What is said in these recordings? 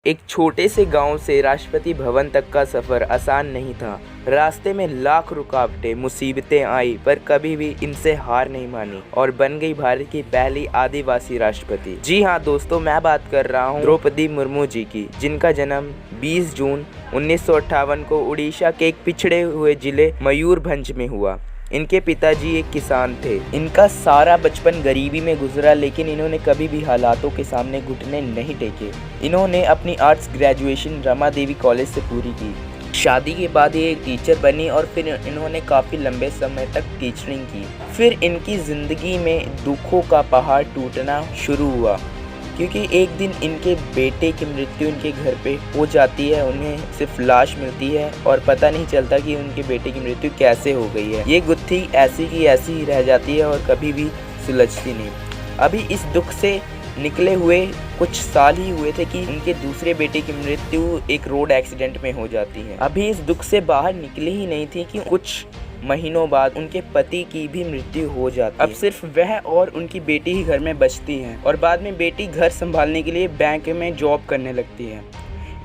एक छोटे से गांव से राष्ट्रपति भवन तक का सफ़र आसान नहीं था। रास्ते में लाख रुकावटें, मुसीबतें आई, पर कभी भी इनसे हार नहीं मानी और बन गई भारत की पहली आदिवासी राष्ट्रपति। जी हाँ दोस्तों, मैं बात कर रहा हूँ द्रौपदी मुर्मू जी की, जिनका जन्म 20 जून 1958 को उड़ीसा के एक पिछड़े हुए जिले मयूरभंज में हुआ। इनके पिताजी एक किसान थे। इनका सारा बचपन गरीबी में गुजरा, लेकिन इन्होंने कभी भी हालातों के सामने घुटने नहीं टेके। इन्होंने अपनी arts graduation Rama Devi college से पूरी की। शादी के बाद ये एक टीचर बनी और फिर इन्होंने काफ़ी लंबे समय तक टीचरिंग की। फिर इनकी ज़िंदगी में दुखों का पहाड़ टूटना शुरू हुआ, क्योंकि एक दिन इनके बेटे की मृत्यु इनके घर पे हो जाती है। उन्हें सिर्फ लाश मिलती है और पता नहीं चलता कि उनके बेटे की मृत्यु कैसे हो गई है। ये गुत्थी ऐसी की ऐसी ही रह जाती है और कभी भी सुलझती नहीं। अभी इस दुख से निकले हुए कुछ साल ही हुए थे कि उनके दूसरे बेटे की मृत्यु एक रोड एक्सीडेंट में हो जाती है। अभी इस दुख से बाहर निकली ही नहीं थी कि कुछ महीनों बाद उनके पति की भी मृत्यु हो जाती है। अब सिर्फ वह और उनकी बेटी ही घर में बचती हैं और बाद में बेटी घर संभालने के लिए बैंक में जॉब करने लगती है।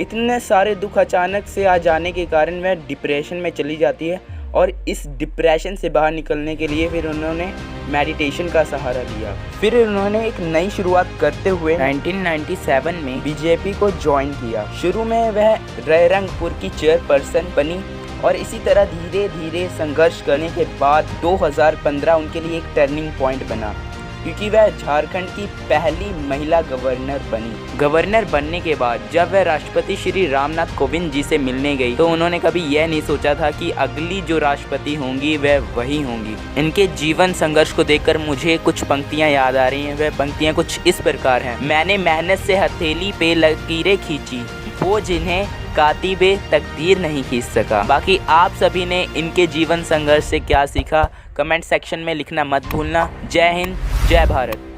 इतने सारे दुख अचानक से आ जाने के कारण वह डिप्रेशन में चली जाती है और इस डिप्रेशन से बाहर निकलने के लिए फिर उन्होंने मेडिटेशन का सहारा लिया। फिर उन्होंने एक नई शुरुआत करते हुए 1997 में बीजेपी को ज्वाइन किया। शुरू में वह रायरंगपुर की चेयरपर्सन बनी और इसी तरह धीरे धीरे संघर्ष करने के बाद 2015 उनके लिए एक टर्निंग पॉइंट बना, क्योंकि वह झारखंड की पहली महिला गवर्नर बनी। गवर्नर बनने के बाद जब वह राष्ट्रपति श्री रामनाथ कोविंद जी से मिलने गई तो उन्होंने कभी यह नहीं सोचा था कि अगली जो राष्ट्रपति होंगी वह वही होंगी। इनके जीवन संघर्ष को देखकर मुझे कुछ पंक्तियां याद आ रही हैं। वह पंक्तियां कुछ इस प्रकार हैं। मैंने मेहनत से हथेली पे लकीरें खींची, वो जिन्हें कातिबे तकदीर नहीं खींच सका। बाकी आप सभी ने इनके जीवन संघर्ष से क्या सीखा, कमेंट सेक्शन में लिखना मत भूलना। जय हिंद, जय भारत।